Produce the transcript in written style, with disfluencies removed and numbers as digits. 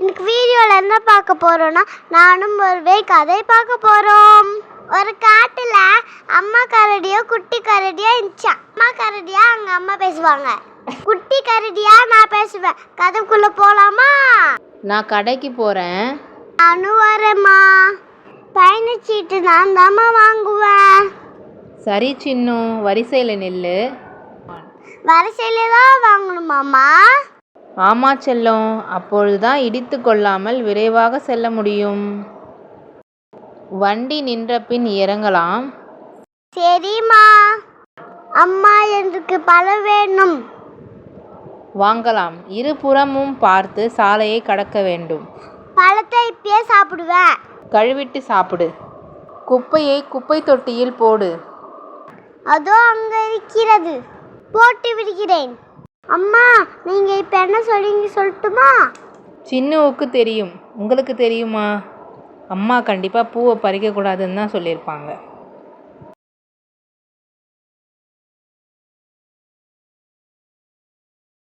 இன்னைக்கு வீடியோவில் என்ன பார்க்க போகிறோன்னா நானும் ஒரு கதை பார்க்க போகிறோம். ஒரு காட்டில் அம்மா கரடியோ குட்டி கரடியோ இருந்துச்சா. அம்மா கரடியா அங்கே அம்மா பேசுவாங்க, குட்டி கரடியா நான் பேசுவேன். கதைக்குள்ளே போகலாமா? நான் கடைக்கு போகிறேன். நானும் வரேம்மா. பயணச்சீட்டு நான் தாம்மா வாங்குவேன். சரி சின்னு, வரிசையில் நில்லு. வரிசையில தான் வாங்கணுமாம்மா? ஆமா செல்லம், அப்பொழுதுதான் இடித்து கொள்ளாமல் விரைவாக செல்ல முடியும். வண்டி நின்ற பின் இறங்கலாம். சரிம்மா. அம்மா எனக்கு பழம் வேணும். வாங்கலாம். இருபுறமும் பார்த்து சாலையை கடக்க வேண்டும். பழத்தை இப்பயே சாப்பிடுவேன். கழுவிட்டு சாப்பிடு. குப்பையை குப்பை தொட்டியில் போடு. அதோ அங்கே இருக்கிறது, போட்டு விடுகிறேன். அம்மா, நீங்கள் இப்போ என்ன சொல்றீங்க சொல்லட்டுமா? சின்னுவுக்கு தெரியும். உங்களுக்கு தெரியுமா? அம்மா கண்டிப்பாக பூவை பறிக்கக்கூடாதுன்னு தான் சொல்லியிருப்பாங்க.